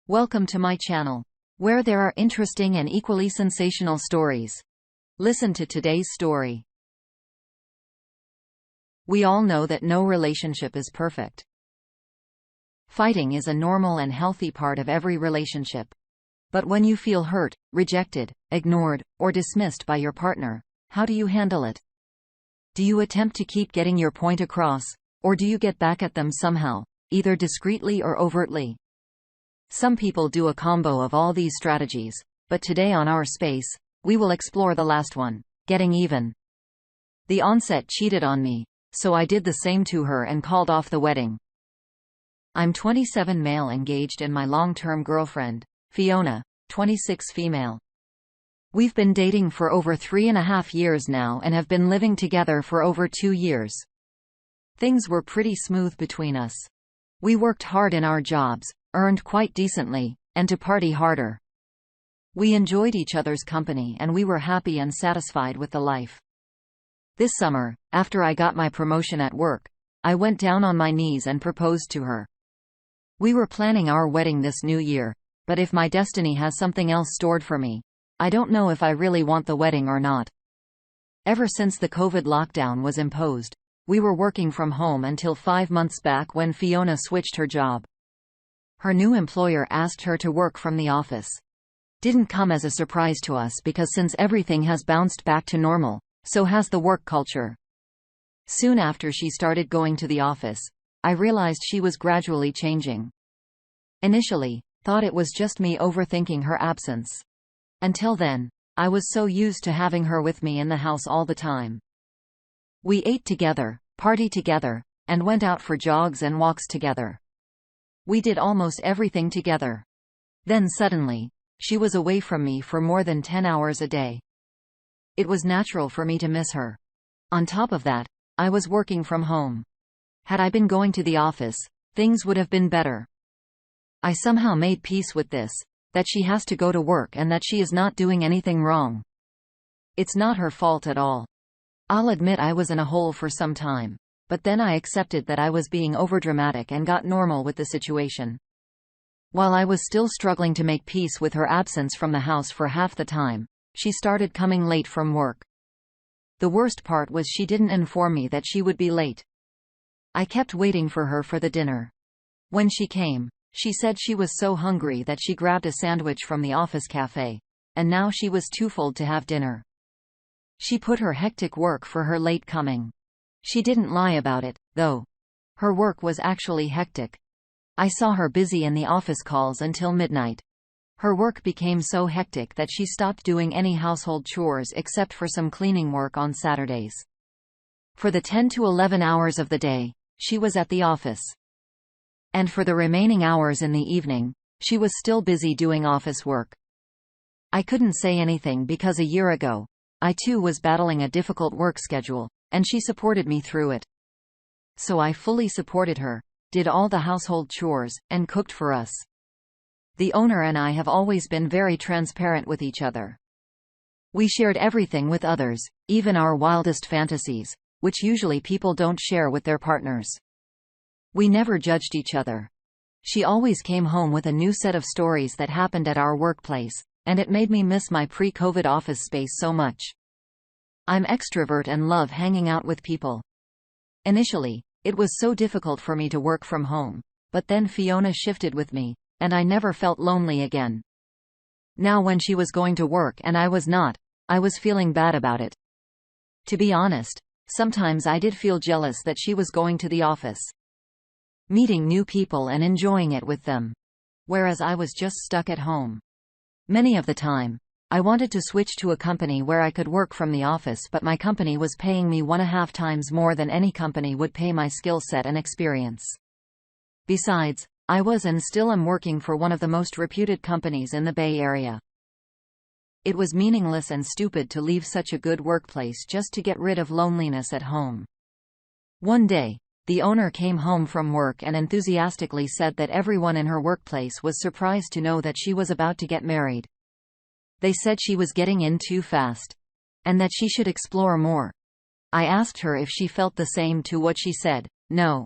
Welcome to my channel, where there are interesting and equally sensational stories. Listen to today's story. We all know that no relationship is perfect. Fighting is a normal and healthy part of every relationship. But when you feel hurt, rejected, ignored, or dismissed by your partner, how do you handle it? Do you attempt to keep getting your point across, or do you get back at them somehow, either discreetly or overtly? Some people do a combo of all these strategies, but today on our space, we will explore the last one, getting even. The onset cheated on me, so I did the same to her and called off the wedding. I'm 27 male engaged and my long-term girlfriend, Fiona, 26 female. We've been dating for over 3.5 years now and have been living together for over 2 years. Things were pretty smooth between us. We worked hard in our jobs, earned quite decently, and to party harder. We enjoyed each other's company and we were happy and satisfied with the life. This summer, after I got my promotion at work, I went down on my knees and proposed to her. We were planning our wedding this new year, but if my destiny has something else stored for me, I don't know if I really want the wedding or not. Ever since the COVID lockdown was imposed, we were working from home until 5 months back when Fiona switched her job. Her new employer asked her to work from the office. Didn't come as a surprise to us because since everything has bounced back to normal, so has the work culture. Soon after she started going to the office, I realized she was gradually changing. Initially, thought it was just me overthinking her absence. Until then, I was so used to having her with me in the house all the time. We ate together, partied together, and went out for jogs and walks together. We did almost everything together. Then suddenly, she was away from me for more than 10 hours a day. It was natural for me to miss her. On top of that, I was working from home. Had I been going to the office, things would have been better. I somehow made peace with this, that she has to go to work and that she is not doing anything wrong. It's not her fault at all. I'll admit I was in a hole for some time, but then I accepted that I was being overdramatic and got normal with the situation. While I was still struggling to make peace with her absence from the house for half the time, she started coming late from work. The worst part was she didn't inform me that she would be late. I kept waiting for her for the dinner. When she came, she said she was so hungry that she grabbed a sandwich from the office cafe, and now she was too full to have dinner. She put her hectic work for her late coming. She didn't lie about it, though. Her work was actually hectic. I saw her busy in the office calls until midnight. Her work became so hectic that she stopped doing any household chores except for some cleaning work on Saturdays. For the 10 to 11 hours of the day, she was at the office. And for the remaining hours in the evening, she was still busy doing office work. I couldn't say anything because a year ago, I too was battling a difficult work schedule, and she supported me through it. So I fully supported her, did all the household chores, and cooked for us. The owner and I have always been very transparent with each other. We shared everything with others, even our wildest fantasies, which usually people don't share with their partners. We never judged each other. She always came home with a new set of stories that happened at our workplace, and it made me miss my pre-COVID office space so much. I'm extrovert and love hanging out with people. Initially, it was so difficult for me to work from home, but then Fiona shifted with me, and I never felt lonely again. Now when she was going to work and I was not, I was feeling bad about it. To be honest, sometimes I did feel jealous that she was going to the office, meeting new people and enjoying it with them, whereas I was just stuck at home. Many of the time, I wanted to switch to a company where I could work from the office, but my company was paying me 1.5 times more than any company would pay my skill set and experience. Besides, I was and still am working for one of the most reputed companies in the Bay Area. It was meaningless and stupid to leave such a good workplace just to get rid of loneliness at home. One day, the owner came home from work and enthusiastically said that everyone in her workplace was surprised to know that she was about to get married. They said she was getting in too fast, and that she should explore more. I asked her if she felt the same, to what she said, no.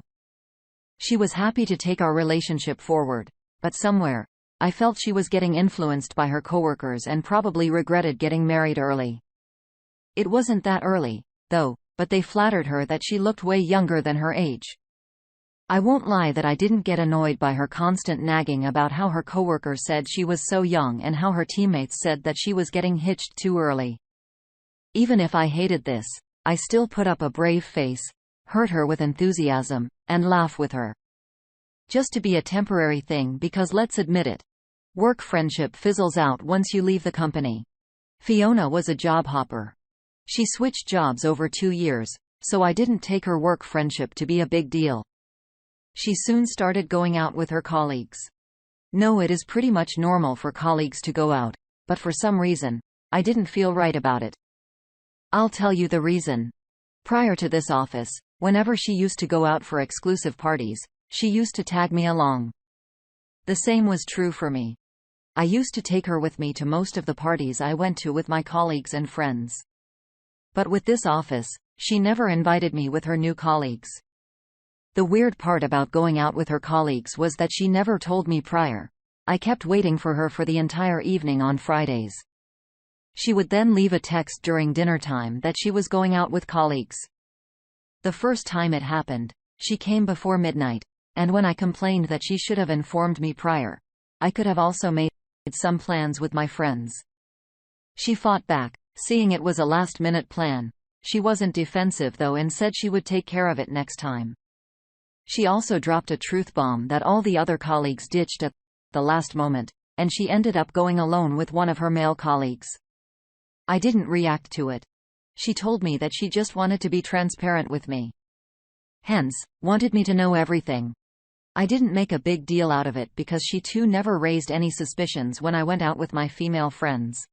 She was happy to take our relationship forward, but somewhere, I felt she was getting influenced by her coworkers and probably regretted getting married early. It wasn't that early, though, but they flattered her that she looked way younger than her age. I won't lie that I didn't get annoyed by her constant nagging about how her coworkers said she was so young and how her teammates said that she was getting hitched too early. Even if I hated this, I still put up a brave face, hurt her with enthusiasm, and laugh with her. Just to be a temporary thing because let's admit it, work friendship fizzles out once you leave the company. Fiona was a job hopper. She switched jobs over 2 years, so I didn't take her work friendship to be a big deal. She soon started going out with her colleagues. No, it is pretty much normal for colleagues to go out, but for some reason, I didn't feel right about it. I'll tell you the reason. Prior to this office, whenever she used to go out for exclusive parties, she used to tag me along. The same was true for me. I used to take her with me to most of the parties I went to with my colleagues and friends. But with this office, she never invited me with her new colleagues. The weird part about going out with her colleagues was that she never told me prior. I kept waiting for her for the entire evening on Fridays. She would then leave a text during dinner time that she was going out with colleagues. The first time it happened, she came before midnight, and when I complained that she should have informed me prior, I could have also made some plans with my friends. She fought back, seeing it was a last-minute plan. She wasn't defensive though and said she would take care of it next time. She also dropped a truth bomb that all the other colleagues ditched at the last moment, and she ended up going alone with one of her male colleagues. I didn't react to it. She told me that she just wanted to be transparent with me. Hence, wanted me to know everything. I didn't make a big deal out of it because she too never raised any suspicions when I went out with my female friends.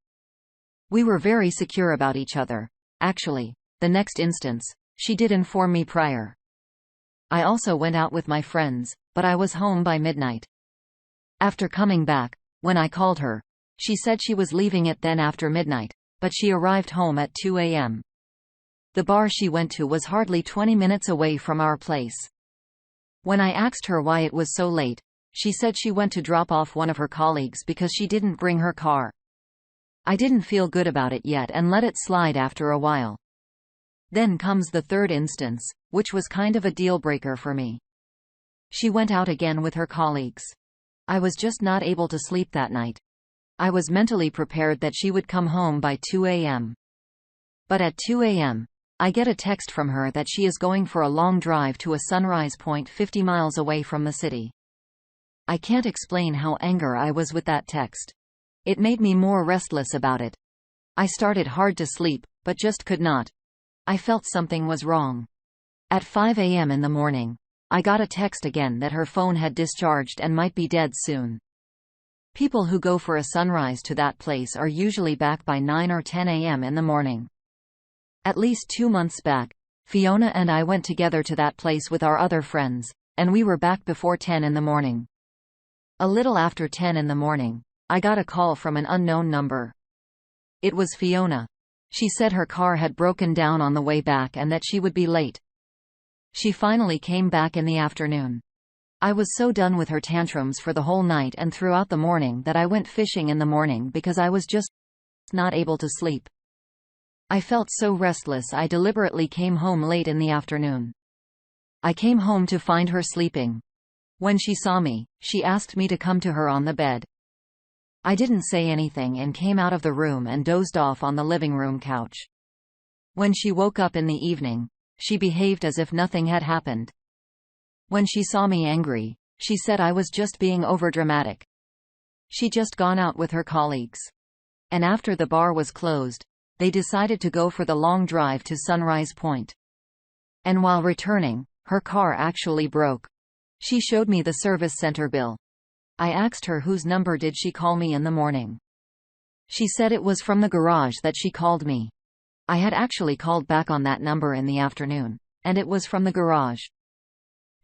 We were very secure about each other. Actually, the next instance, she did inform me prior. I also went out with my friends, but I was home by midnight. After coming back, when I called her, she said she was leaving it then after midnight, but she arrived home at 2 a.m. The bar she went to was hardly 20 minutes away from our place. When I asked her why it was so late, she said she went to drop off one of her colleagues because she didn't bring her car. I didn't feel good about it yet and let it slide after a while. Then comes the third instance, which was kind of a deal-breaker for me. She went out again with her colleagues. I was just not able to sleep that night. I was mentally prepared that she would come home by 2 a.m. But at 2 a.m., I get a text from her that she is going for a long drive to a sunrise point 50 miles away from the city. I can't explain how angry I was with that text. It made me more restless about it. I started hard to sleep, but just could not. I felt something was wrong. At 5 a.m. in the morning, I got a text again that her phone had discharged and might be dead soon. People who go for a sunrise to that place are usually back by 9 or 10 a.m. in the morning. At least 2 months back, Fiona and I went together to that place with our other friends, and we were back before 10 in the morning. A little after 10 in the morning, I got a call from an unknown number. It was Fiona. She said her car had broken down on the way back and that she would be late. She finally came back in the afternoon. I was so done with her tantrums for the whole night and throughout the morning that I went fishing in the morning because I was just not able to sleep. I felt so restless I deliberately came home late in the afternoon. I came home to find her sleeping. When she saw me, she asked me to come to her on the bed. I didn't say anything and came out of the room and dozed off on the living room couch. When she woke up in the evening, she behaved as if nothing had happened. When she saw me angry, she said I was just being overdramatic. She'd just gone out with her colleagues. And after the bar was closed, they decided to go for the long drive to Sunrise Point. And while returning, her car actually broke. She showed me the service center bill. I asked her whose number did she call me in the morning. She said it was from the garage that she called me. I had actually called back on that number in the afternoon, and it was from the garage.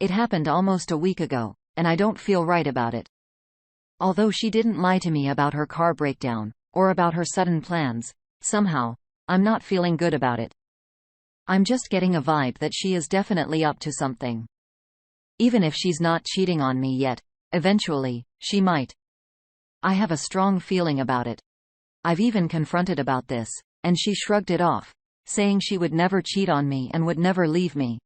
It happened almost a week ago, and I don't feel right about it. Although she didn't lie to me about her car breakdown, or about her sudden plans, somehow, I'm not feeling good about it. I'm just getting a vibe that she is definitely up to something. Even if she's not cheating on me yet, eventually, she might. I have a strong feeling about it. I've even confronted about this, and she shrugged it off, saying she would never cheat on me and would never leave me.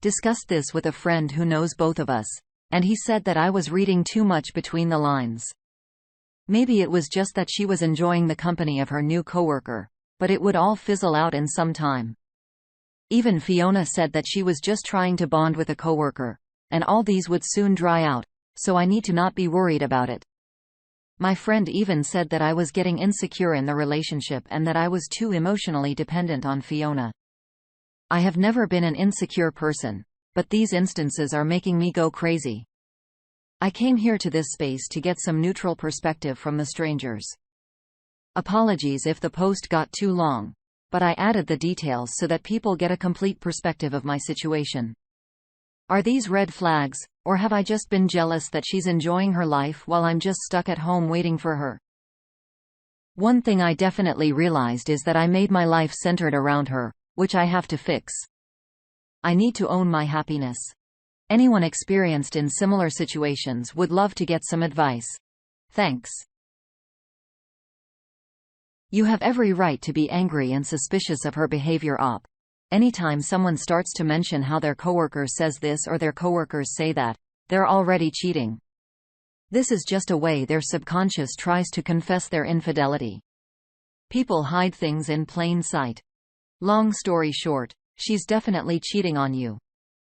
Discussed this with a friend who knows both of us, and he said that I was reading too much between the lines. Maybe it was just that she was enjoying the company of her new coworker, but it would all fizzle out in some time. Even Fiona said that she was just trying to bond with a coworker, and all these would soon dry out, so I need to not be worried about it. My friend even said that I was getting insecure in the relationship and that I was too emotionally dependent on Fiona. I have never been an insecure person, but these instances are making me go crazy. I came here to this space to get some neutral perspective from the strangers. Apologies if the post got too long, but I added the details so that people get a complete perspective of my situation. Are these red flags, or have I just been jealous that she's enjoying her life while I'm just stuck at home waiting for her? One thing I definitely realized is that I made my life centered around her, which I have to fix. I need to own my happiness. Anyone experienced in similar situations would love to get some advice. Thanks. You have every right to be angry and suspicious of her behavior. Anytime someone starts to mention how their coworker says this or their coworkers say that, they're already cheating. This is just a way their subconscious tries to confess their infidelity. People hide things in plain sight. Long story short, she's definitely cheating on you.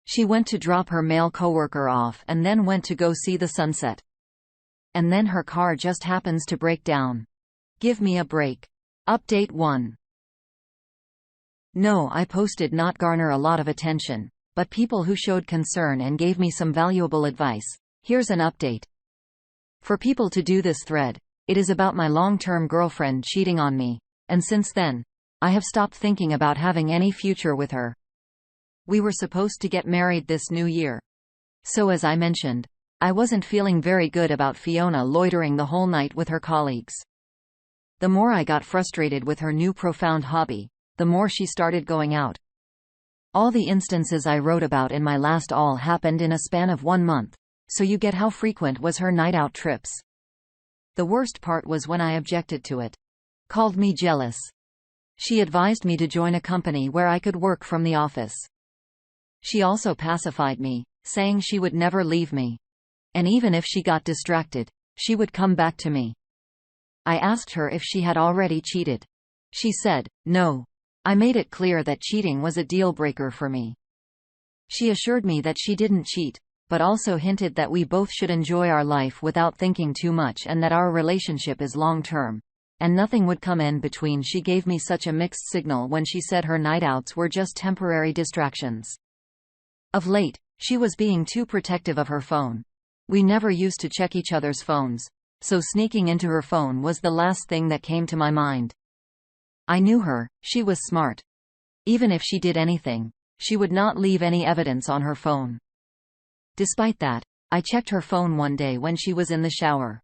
She went to drop her male coworker off and then went to go see the sunset. And then her car just happens to break down. Give me a break. Update 1. No, I posted not garner a lot of attention, but people who showed concern and gave me some valuable advice. Here's an update. For people to do this thread, it is about my long-term girlfriend cheating on me, and since then, I have stopped thinking about having any future with her. We were supposed to get married this new year. So as I mentioned, I wasn't feeling very good about Fiona loitering the whole night with her colleagues. The more I got frustrated with her new profound hobby, the more she started going out. All the instances I wrote about in my last all happened in a span of 1 month, so you get how frequent was her night out trips. The worst part was when I objected to it. Called me jealous. She advised me to join a company where I could work from the office. She also pacified me, saying she would never leave me. And even if she got distracted, she would come back to me. I asked her if she had already cheated. She said, no. I made it clear that cheating was a deal-breaker for me. She assured me that she didn't cheat, but also hinted that we both should enjoy our life without thinking too much and that our relationship is long-term, and nothing would come in between. She gave me such a mixed signal when she said her night-outs were just temporary distractions. Of late, she was being too protective of her phone. We never used to check each other's phones, so sneaking into her phone was the last thing that came to my mind. I knew her, she was smart. Even if she did anything, she would not leave any evidence on her phone. Despite that, I checked her phone one day when she was in the shower.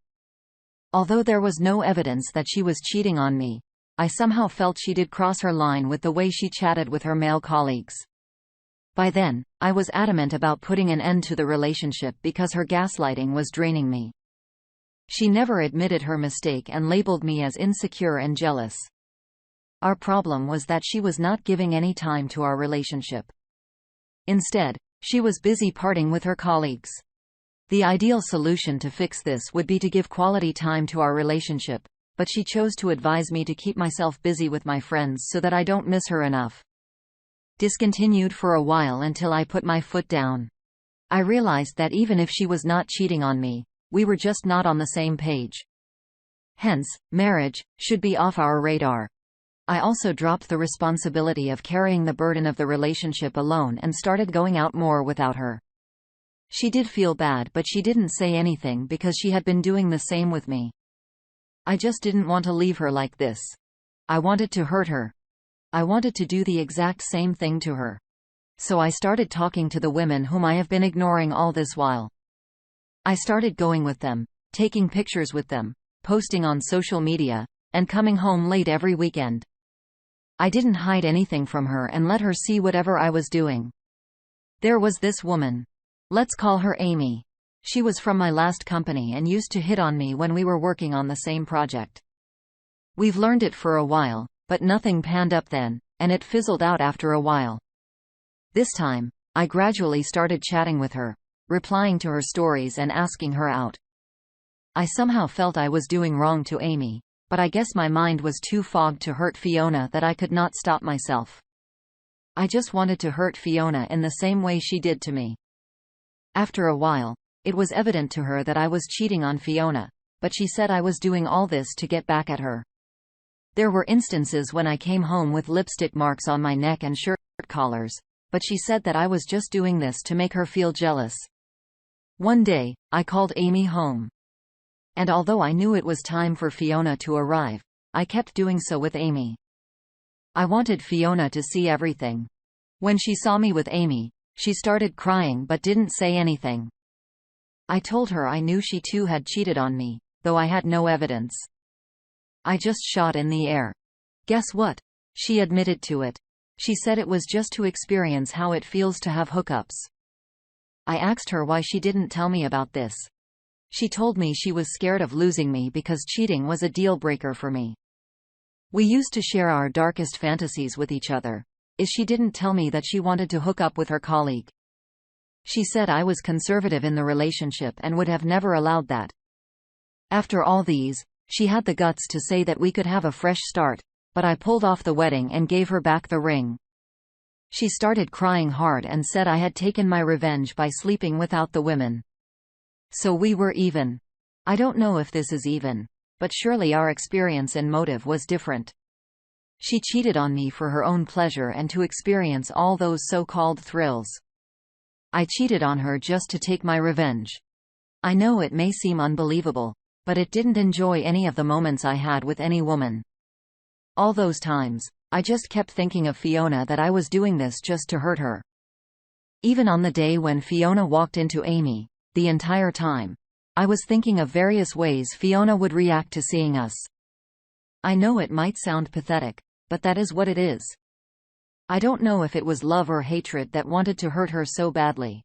Although there was no evidence that she was cheating on me, I somehow felt she did cross her line with the way she chatted with her male colleagues. By then, I was adamant about putting an end to the relationship because her gaslighting was draining me. She never admitted her mistake and labeled me as insecure and jealous. Our problem was that she was not giving any time to our relationship. Instead, she was busy partying with her colleagues. The ideal solution to fix this would be to give quality time to our relationship, but she chose to advise me to keep myself busy with my friends so that I don't miss her enough. Discontinued for a while until I put my foot down. I realized that even if she was not cheating on me, we were just not on the same page. Hence, marriage should be off our radar. I also dropped the responsibility of carrying the burden of the relationship alone and started going out more without her. She did feel bad, but she didn't say anything because she had been doing the same with me. I just didn't want to leave her like this. I wanted to hurt her. I wanted to do the exact same thing to her. So I started talking to the women whom I have been ignoring all this while. I started going with them, taking pictures with them, posting on social media, and coming home late every weekend. I didn't hide anything from her and let her see whatever I was doing. There was this woman. Let's call her Amy. She was from my last company and used to hit on me when we were working on the same project. We've learned it for a while, but nothing panned up then, and it fizzled out after a while. This time, I gradually started chatting with her, replying to her stories and asking her out. I somehow felt I was doing wrong to Amy, but I guess my mind was too fogged to hurt Fiona that I could not stop myself. I just wanted to hurt Fiona in the same way she did to me. After a while, it was evident to her that I was cheating on Fiona, but she said I was doing all this to get back at her. There were instances when I came home with lipstick marks on my neck and shirt collars, but she said that I was just doing this to make her feel jealous. One day, I called Amy home. And although I knew it was time for Fiona to arrive, I kept doing so with Amy. I wanted Fiona to see everything. When she saw me with Amy, she started crying but didn't say anything. I told her I knew she too had cheated on me, though I had no evidence. I just shot in the air. Guess what? She admitted to it. She said it was just to experience how it feels to have hookups. I asked her why she didn't tell me about this. She told me she was scared of losing me because cheating was a deal breaker for me. We used to share our darkest fantasies with each other. She didn't tell me that she wanted to hook up with her colleague. She said I was conservative in the relationship and would have never allowed that. After all these, she had the guts to say that we could have a fresh start, but I pulled off the wedding and gave her back the ring. She started crying hard and said I had taken my revenge by sleeping without the women. So we were even. I don't know if this is even, but surely our experience and motive was different. She cheated on me for her own pleasure and to experience all those so-called thrills. I cheated on her just to take my revenge. I know it may seem unbelievable, but it didn't enjoy any of the moments I had with any woman. All those times, I just kept thinking of Fiona, that I was doing this just to hurt her. Even on the day when Fiona walked into Amy, the entire time, I was thinking of various ways Fiona would react to seeing us. I know it might sound pathetic, but that is what it is. I don't know if it was love or hatred that wanted to hurt her so badly.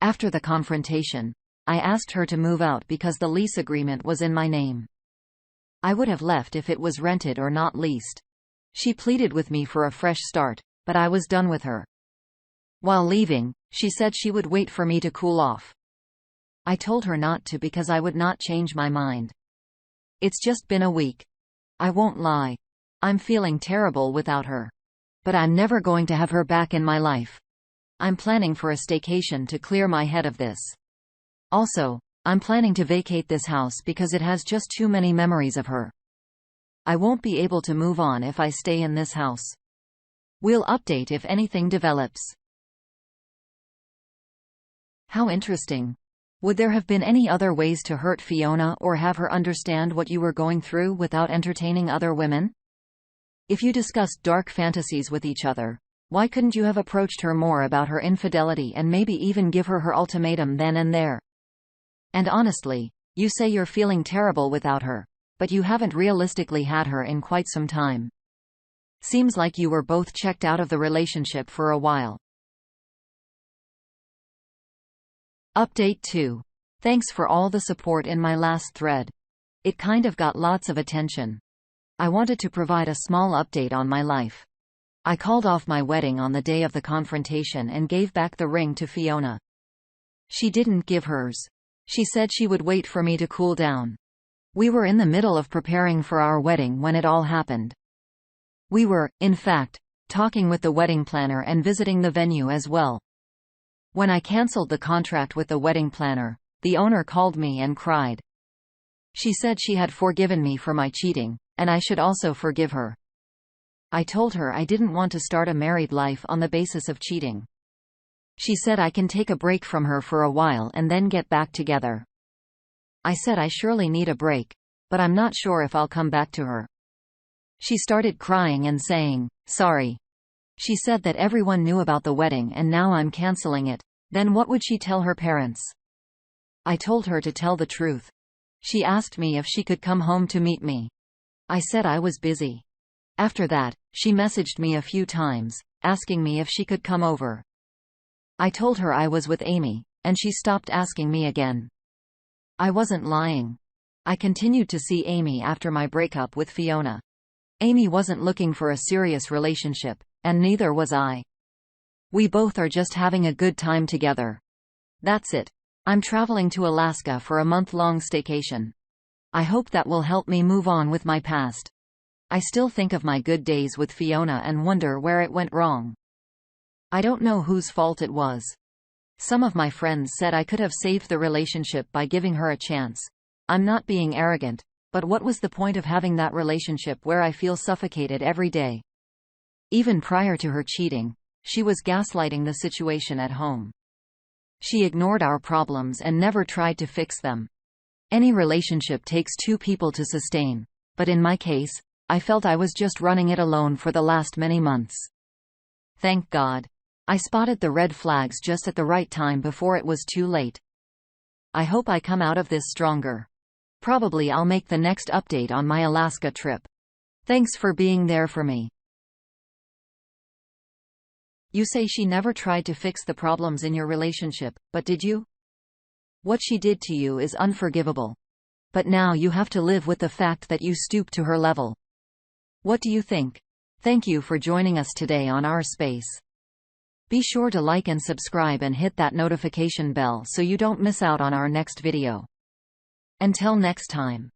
After the confrontation, I asked her to move out because the lease agreement was in my name. I would have left if it was rented or not leased. She pleaded with me for a fresh start, but I was done with her. While leaving, she said she would wait for me to cool off. I told her not to because I would not change my mind. It's just been a week. I won't lie. I'm feeling terrible without her. But I'm never going to have her back in my life. I'm planning for a staycation to clear my head of this. Also, I'm planning to vacate this house because it has just too many memories of her. I won't be able to move on if I stay in this house. We'll update if anything develops. How interesting. Would there have been any other ways to hurt Fiona or have her understand what you were going through without entertaining other women? If you discussed dark fantasies with each other, why couldn't you have approached her more about her infidelity and maybe even give her her ultimatum then and there? And honestly, you say you're feeling terrible without her, but you haven't realistically had her in quite some time. Seems like you were both checked out of the relationship for a while. Update 2. Thanks for all the support in my last thread. It kind of got lots of attention. I wanted to provide a small update on my life. I called off my wedding on the day of the confrontation and gave back the ring to Fiona. She didn't give hers. She said she would wait for me to cool down. We were in the middle of preparing for our wedding when it all happened. We were, in fact, talking with the wedding planner and visiting the venue as well. When I cancelled the contract with the wedding planner, the owner called me and cried. She said she had forgiven me for my cheating, and I should also forgive her. I told her I didn't want to start a married life on the basis of cheating. She said I can take a break from her for a while and then get back together. I said I surely need a break, but I'm not sure if I'll come back to her. She started crying and saying, sorry. She said that everyone knew about the wedding and now I'm canceling it. Then what would she tell her parents? I told her to tell the truth. She asked me if she could come home to meet me. I said I was busy. After that, she messaged me a few times, asking me if she could come over. I told her I was with Amy, and she stopped asking me again. I wasn't lying. I continued to see Amy after my breakup with Fiona. Amy wasn't looking for a serious relationship, and neither was I. We both are just having a good time together. That's it. I'm traveling to Alaska for a month-long staycation. I hope that will help me move on with my past. I still think of my good days with Fiona and wonder where it went wrong. I don't know whose fault it was. Some of my friends said I could have saved the relationship by giving her a chance. I'm not being arrogant, but what was the point of having that relationship where I feel suffocated every day? Even prior to her cheating, she was gaslighting the situation at home. She ignored our problems and never tried to fix them. Any relationship takes two people to sustain, but in my case, I felt I was just running it alone for the last many months. Thank God. I spotted the red flags just at the right time before it was too late. I hope I come out of this stronger. Probably I'll make the next update on my Alaska trip. Thanks for being there for me. You say she never tried to fix the problems in your relationship, but did you? What she did to you is unforgivable. But now you have to live with the fact that you stooped to her level. What do you think? Thank you for joining us today on our space. Be sure to like and subscribe and hit that notification bell so you don't miss out on our next video. Until next time.